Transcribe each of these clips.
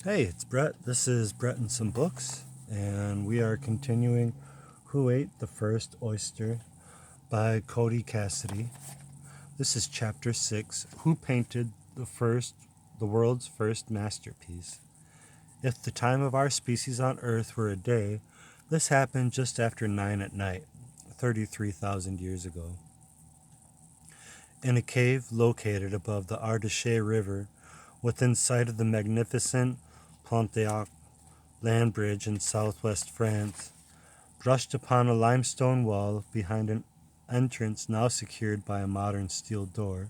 Hey, it's Brett. This is Brett and Some Books, and we are continuing Who Ate the First Oyster by Cody Cassidy. This is chapter 6, Who Painted the World's First Masterpiece. If the time of our species on Earth were a day, this happened just after 9 at night, 33,000 years ago. In a cave located above the Ardèche River, within sight of the magnificent Pont d'Arc land bridge in southwest France, brushed upon a limestone wall behind an entrance now secured by a modern steel door,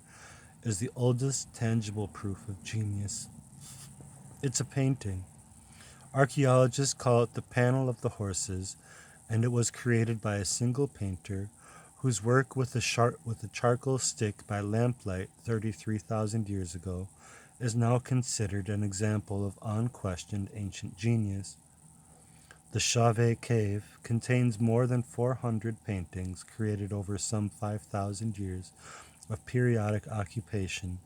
is the oldest tangible proof of genius. It's a painting. Archaeologists call it the Panel of the Horses, and it was created by a single painter whose work with a charcoal stick by lamplight 33,000 years ago is now considered an example of unquestioned ancient genius. The Chauvet Cave contains more than 400 paintings created over some 5,000 years of periodic occupation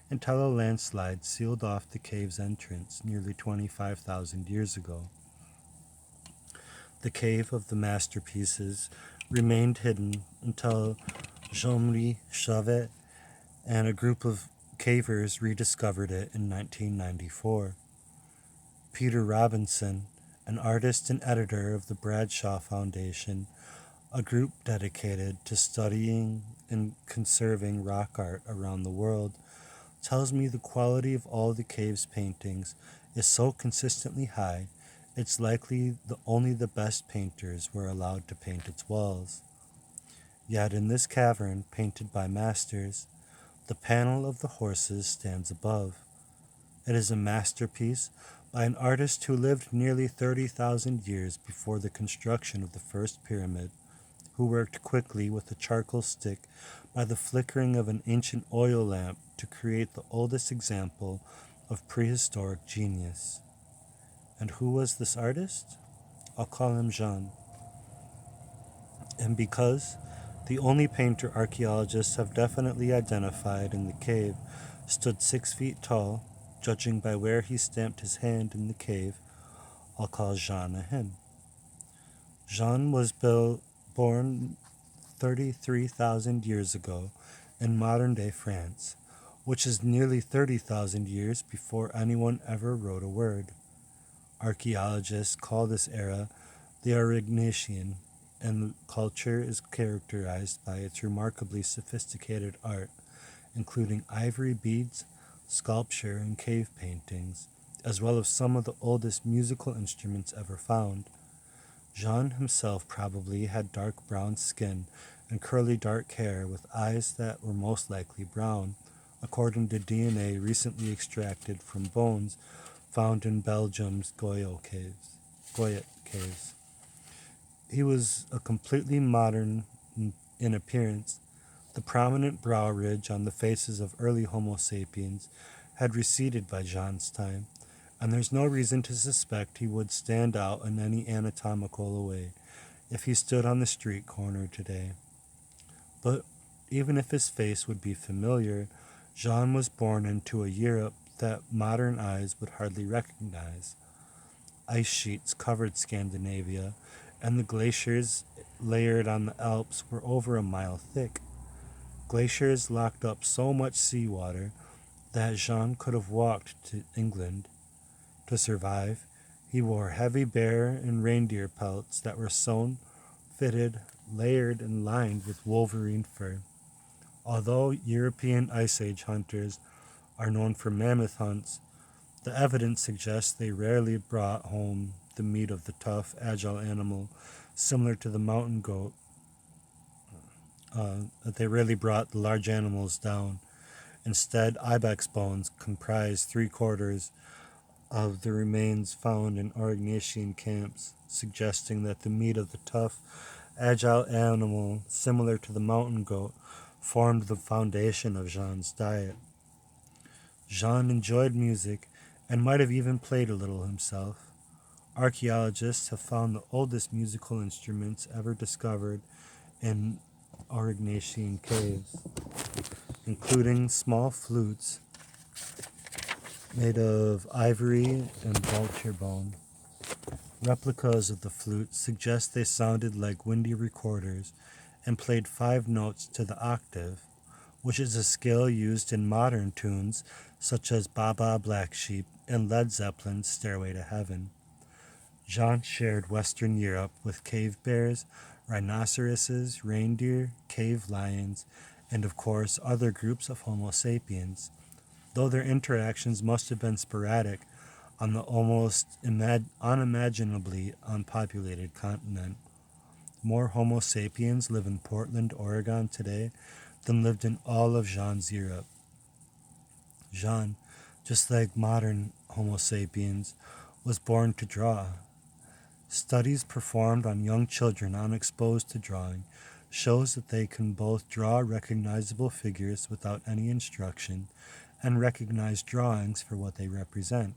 until a landslide sealed off the cave's entrance nearly 25,000 years ago. The cave of the masterpieces remained hidden until Jean-Marie Chauvet and a group of cavers rediscovered it in 1994. Peter Robinson, an artist and editor of the Bradshaw Foundation, a group dedicated to studying and conserving rock art around the world, tells me the quality of all the cave's paintings is so consistently high, it's likely only the best painters were allowed to paint its walls. Yet in this cavern, painted by masters, the Panel of the Horses stands above. It is a masterpiece by an artist who lived nearly 30,000 years before the construction of the first pyramid, who worked quickly with a charcoal stick by the flickering of an ancient oil lamp to create the oldest example of prehistoric genius. And who was this artist? I'll call him Jean. And because the only painter archaeologists have definitely identified in the cave stood 6 feet tall, judging by where he stamped his hand in the cave, I'll call Jean a him. Jean was born 33,000 years ago in modern-day France, which is nearly 30,000 years before anyone ever wrote a word. Archaeologists call this era the Aurignacian, and the culture is characterized by its remarkably sophisticated art, including ivory beads, sculpture, and cave paintings, as well as some of the oldest musical instruments ever found. Jean himself probably had dark brown skin and curly dark hair with eyes that were most likely brown, according to DNA recently extracted from bones found in Belgium's Goyet caves. He was a completely modern in appearance. The prominent brow ridge on the faces of early Homo sapiens had receded by Jean's time, and there's no reason to suspect he would stand out in any anatomical way if he stood on the street corner today. But even if his face would be familiar, Jean was born into a Europe that modern eyes would hardly recognize. Ice sheets covered Scandinavia, and the glaciers layered on the Alps were over a mile thick. Glaciers locked up so much seawater that Jean could have walked to England. To survive, he wore heavy bear and reindeer pelts that were sewn, fitted, layered, and lined with wolverine fur. Although European Ice Age hunters are known for mammoth hunts, the evidence suggests they rarely brought home the meat of the tough, agile animal, similar to the mountain goat. They rarely brought the large animals down. Instead, ibex bones comprise 3/4 of the remains found in Aurignacian camps, suggesting that the meat of the tough, agile animal, similar to the mountain goat, formed the foundation of Jean's diet. Jean enjoyed music and might have even played a little himself. Archaeologists have found the oldest musical instruments ever discovered in Aurignacian caves, including small flutes made of ivory and vulture bone. Replicas of the flute suggest they sounded like windy recorders and played 5 notes to the octave, which is a scale used in modern tunes such as Baba Black Sheep and Led Zeppelin's Stairway to Heaven. Jean shared Western Europe with cave bears, rhinoceroses, reindeer, cave lions, and of course other groups of Homo sapiens, though their interactions must have been sporadic on the almost unimaginably unpopulated continent. More Homo sapiens live in Portland, Oregon today than lived in all of Jean's Europe. Jean, just like modern Homo sapiens, was born to draw. Studies performed on young children unexposed to drawing shows that they can both draw recognizable figures without any instruction and recognize drawings for what they represent.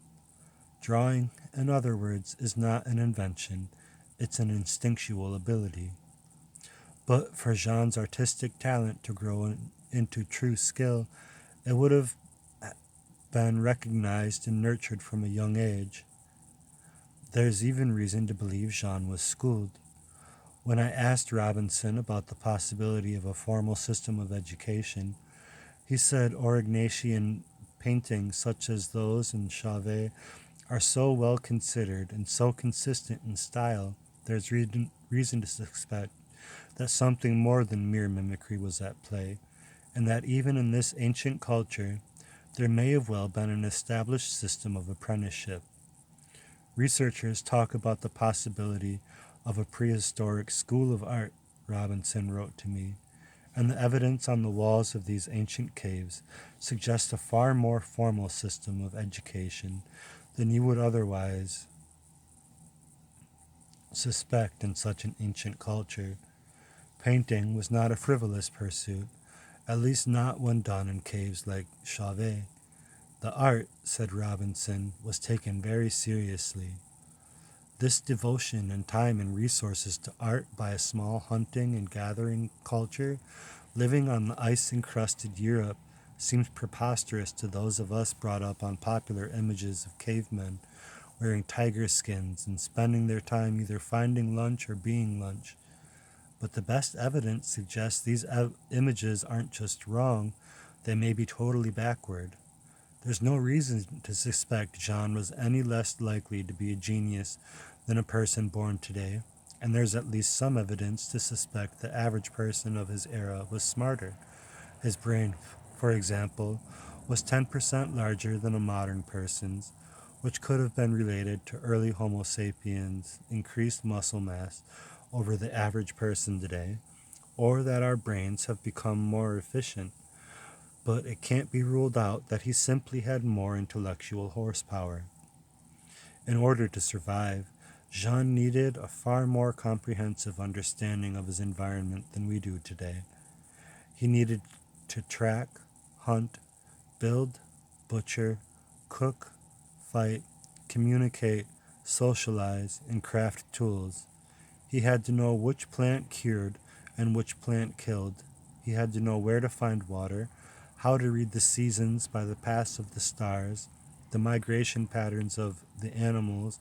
Drawing, in other words, is not an invention, it's an instinctual ability. But for Jean's artistic talent to grow into true skill, it would have been recognized and nurtured from a young age. There's even reason to believe Jean was schooled. When I asked Robinson about the possibility of a formal system of education, he said Aurignacian paintings such as those in Chauvet are so well considered and so consistent in style, there's reason to suspect that something more than mere mimicry was at play, and that even in this ancient culture, there may have well been an established system of apprenticeship. Researchers talk about the possibility of a prehistoric school of art, Robinson wrote to me, and the evidence on the walls of these ancient caves suggests a far more formal system of education than you would otherwise suspect in such an ancient culture. Painting was not a frivolous pursuit, at least not when done in caves like Chauvet. The art, said Robinson, was taken very seriously. This devotion and time and resources to art by a small hunting and gathering culture living on the ice-encrusted Europe seems preposterous to those of us brought up on popular images of cavemen wearing tiger skins and spending their time either finding lunch or being lunch. But the best evidence suggests these images aren't just wrong, they may be totally backward. There's no reason to suspect Jean was any less likely to be a genius than a person born today, and there's at least some evidence to suspect the average person of his era was smarter. His brain, for example, was 10% larger than a modern person's, which could have been related to early Homo sapiens' increased muscle mass over the average person today, or that our brains have become more efficient. But it can't be ruled out that he simply had more intellectual horsepower. In order to survive, Jean needed a far more comprehensive understanding of his environment than we do today. He needed to track, hunt, build, butcher, cook, fight, communicate, socialize, and craft tools. He had to know which plant cured and which plant killed. He had to know where to find water, how to read the seasons by the paths of the stars, the migration patterns of the animals,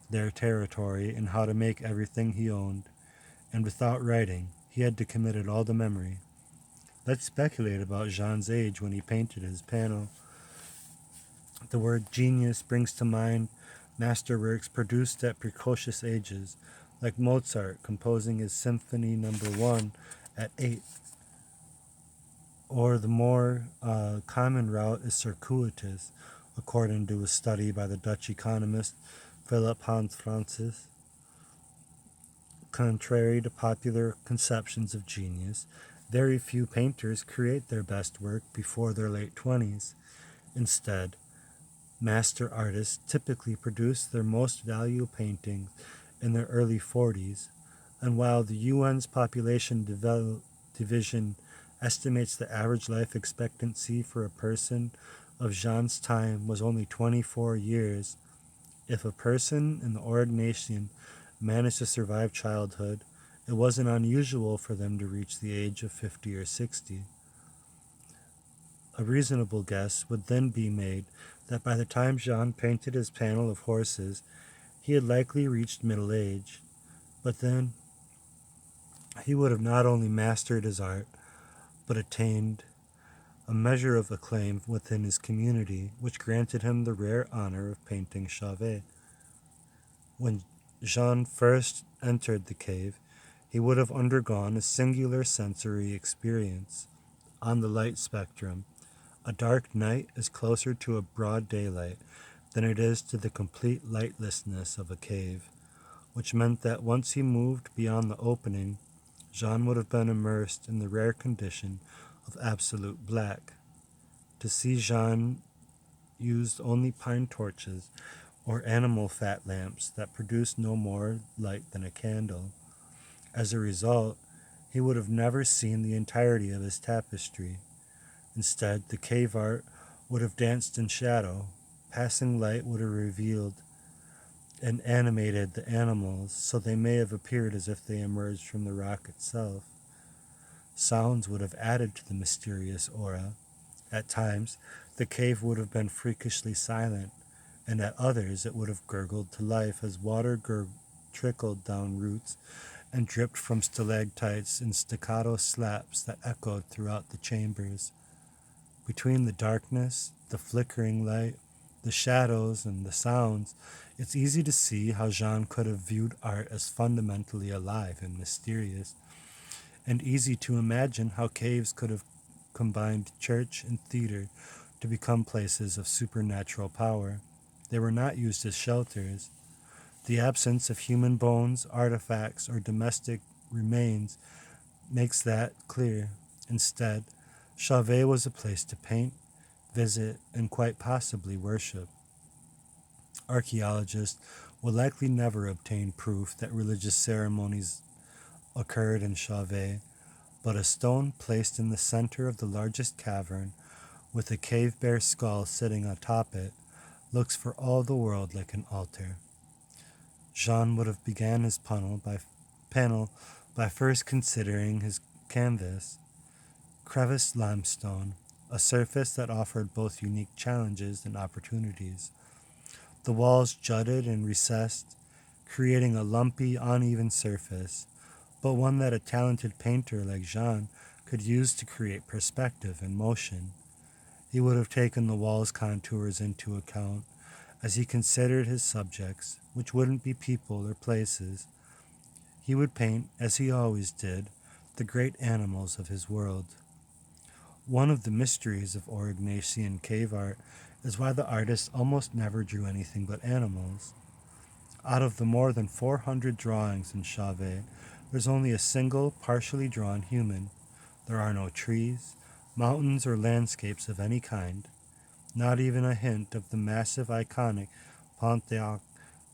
their territory, and how to make everything he owned. And without writing, he had to commit it all to memory. Let's speculate about Jean's age when he painted his panel. The word genius brings to mind masterworks produced at precocious ages, like Mozart composing his Symphony No. 1 at 8. Or the more common route is circuitous, according to a study by the Dutch economist Philip Hans Francis. Contrary to popular conceptions of genius, very few painters create their best work before their late 20s. Instead, master artists typically produce their most valuable paintings in their early 40s, and while the UN's population division estimates the average life expectancy for a person of Jean's time was only 24 years, if a person in the Aurignacian managed to survive childhood, it wasn't unusual for them to reach the age of 50 or 60. A reasonable guess would then be made that by the time Jean painted his panel of horses, he had likely reached middle age, but then he would have not only mastered his art, but attained a measure of acclaim within his community, which granted him the rare honor of painting Chauvet. When Jean first entered the cave, he would have undergone a singular sensory experience. On the light spectrum, a dark night is closer to a broad daylight than it is to the complete lightlessness of a cave, which meant that once he moved beyond the opening, Jean would have been immersed in the rare condition of absolute black. To see Jean used only pine torches or animal fat lamps that produced no more light than a candle. As a result, he would have never seen the entirety of his tapestry. Instead, the cave art would have danced in shadow. Passing light would have revealed and animated the animals, so they may have appeared as if they emerged from the rock itself. Sounds would have added to the mysterious aura. At times, the cave would have been freakishly silent, and at others it would have gurgled to life as water trickled down roots and dripped from stalactites in staccato slaps that echoed throughout the chambers. Between the darkness, the flickering light, the shadows, and the sounds, it's easy to see how Jean could have viewed art as fundamentally alive and mysterious, and easy to imagine how caves could have combined church and theater to become places of supernatural power. They were not used as shelters. The absence of human bones, artifacts, or domestic remains makes that clear. Instead, Chauvet was a place to paint, visit, and quite possibly worship. Archaeologists will likely never obtain proof that religious ceremonies occurred in Chauvet, but a stone placed in the center of the largest cavern, with a cave bear skull sitting atop it, looks for all the world like an altar. Jean would have began his panel by first considering his canvas, crevice limestone, a surface that offered both unique challenges and opportunities. The walls jutted and recessed, creating a lumpy, uneven surface, but one that a talented painter like Jean could use to create perspective and motion. He would have taken the wall's contours into account as he considered his subjects, which wouldn't be people or places. He would paint, as he always did, the great animals of his world. One of the mysteries of Aurignacian cave art is why the artist almost never drew anything but animals. Out of the more than 400 drawings in Chauvet, there's only a single partially drawn human. There are no trees, mountains, or landscapes of any kind, not even a hint of the massive iconic Pont d'Arc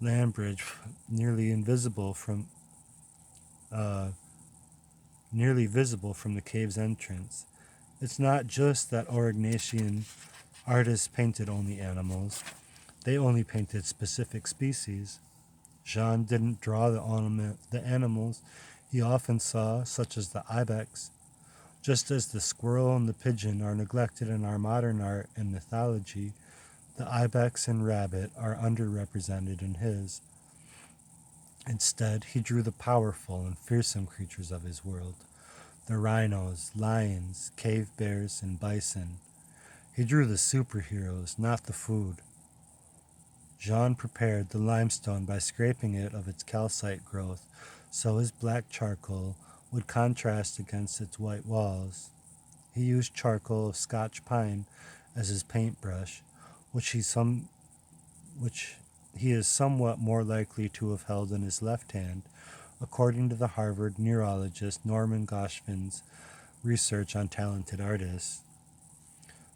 land bridge nearly visible from the cave's entrance. It's not just that Aurignacian artists painted only animals. They only painted specific species. Jean didn't draw the animals he often saw, such as the ibex, just as the squirrel and the pigeon are neglected in our modern art and mythology. The ibex and rabbit are underrepresented in his. Instead, he drew the powerful and fearsome creatures of his world, the rhinos, lions, cave bears, and bison. He drew the superheroes, not the food. Jean prepared the limestone by scraping it of its calcite growth, so his black charcoal would contrast against its white walls. He used charcoal of Scotch pine as his paintbrush, which he is somewhat more likely to have held in his left hand, according to the Harvard neurologist Norman Goshfin's research on talented artists.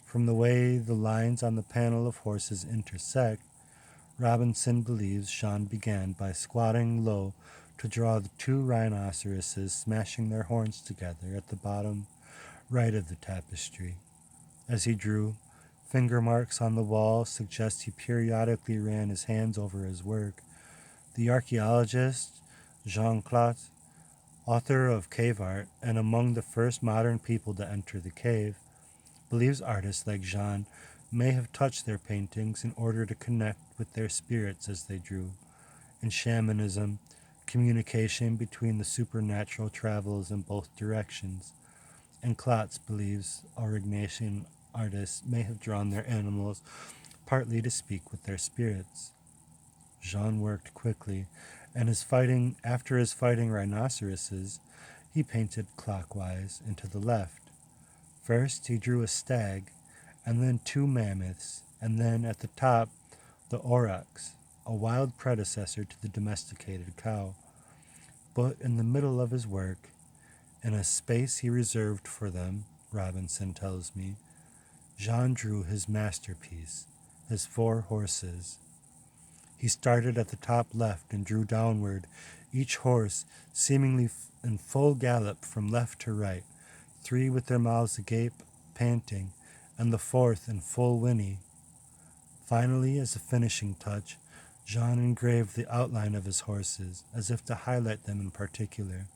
From the way the lines on the panel of horses intersect, Robinson believes Jean began by squatting low to draw the two rhinoceroses smashing their horns together at the bottom right of the tapestry. As he drew, finger marks on the wall suggest he periodically ran his hands over his work. The archaeologist Jean Clot, author of cave art and among the first modern people to enter the cave, believes artists like Jean may have touched their paintings in order to connect with their spirits as they drew. In shamanism, communication between the supernatural travels in both directions, and Klotz believes Aurignacian artists may have drawn their animals partly to speak with their spirits. Jean worked quickly, and after his fighting rhinoceroses, he painted clockwise and to the left. First he drew a stag, and then two mammoths, and then at the top the aurochs, a wild predecessor to the domesticated cow. But in the middle of his work, in a space he reserved for them, Robinson tells me, Jean drew his masterpiece, his 4 horses. He started at the top left and drew downward, each horse seemingly in full gallop from left to right, 3 with their mouths agape, panting, and the 4th in full whinny. Finally, as a finishing touch, Jean engraved the outline of his horses, as if to highlight them in particular.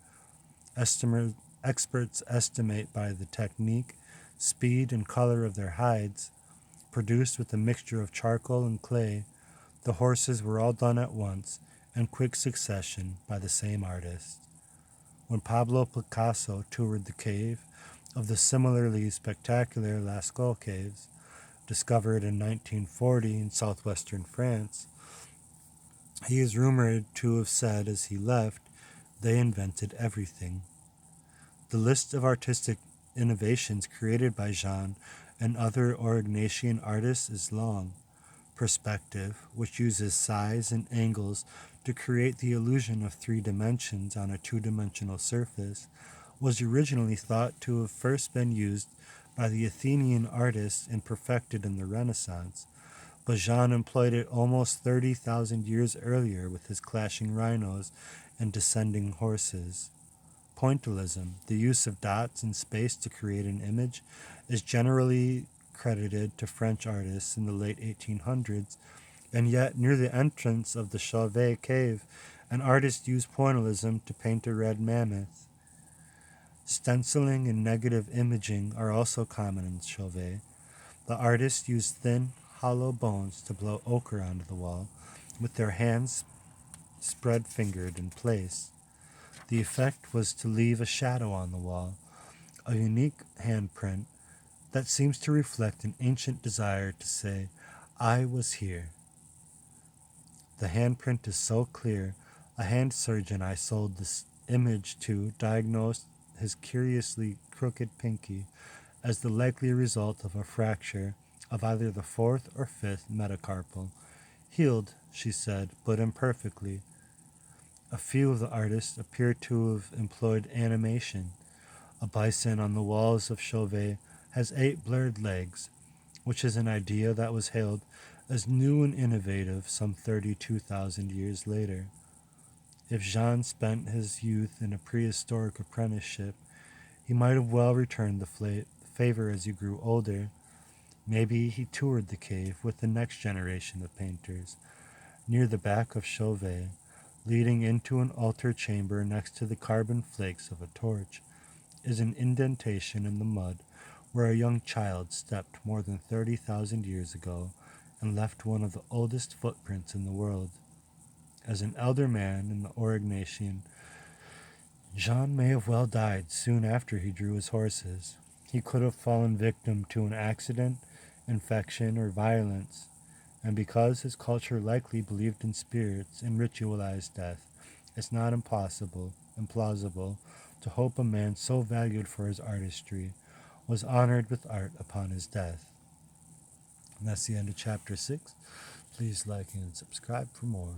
Experts estimate by the technique, speed, and color of their hides, produced with a mixture of charcoal and clay, the horses were all done at once, in quick succession, by the same artist. When Pablo Picasso toured the cave of the similarly spectacular Lascaux caves, discovered in 1940 in southwestern France, he is rumored to have said as he left, they invented everything. The list of artistic innovations created by Jean and other Aurignacian artists is long. Perspective, which uses size and angles to create the illusion of 3 dimensions on a 2-dimensional surface, was originally thought to have first been used by the Athenian artists and perfected in the Renaissance, but Jean employed it almost 30,000 years earlier with his clashing rhinos and descending horses. Pointillism, the use of dots in space to create an image, is generally credited to French artists in the late 1800s, and yet near the entrance of the Chauvet cave, an artist used pointillism to paint a red mammoth. Stenciling and negative imaging are also common in Chauvet. The artists used thin, hollow bones to blow ochre onto the wall, with their hands spread-fingered in place. The effect was to leave a shadow on the wall, a unique handprint that seems to reflect an ancient desire to say, I was here. The handprint is so clear, a hand surgeon I sold this image to diagnosed his curiously crooked pinky as the likely result of a fracture of either the 4th or 5th metacarpal. Healed, she said, but imperfectly. A few of the artists appear to have employed animation. A bison on the walls of Chauvet has 8 blurred legs, which is an idea that was hailed as new and innovative some 32,000 years later. If Jean spent his youth in a prehistoric apprenticeship, he might have well returned the favor as he grew older. Maybe he toured the cave with the next generation of painters. Near the back of Chauvet, leading into an altar chamber next to the carbon flakes of a torch, is an indentation in the mud where a young child stepped more than 30,000 years ago and left one of the oldest footprints in the world. As an elder man in the Aurignacian, Jean may have well died soon after he drew his horses. He could have fallen victim to an accident, infection, or violence, and because his culture likely believed in spirits and ritualized death, it's not implausible to hope a man so valued for his artistry was honored with art upon his death. And that's the end of chapter 6. Please like and subscribe for more.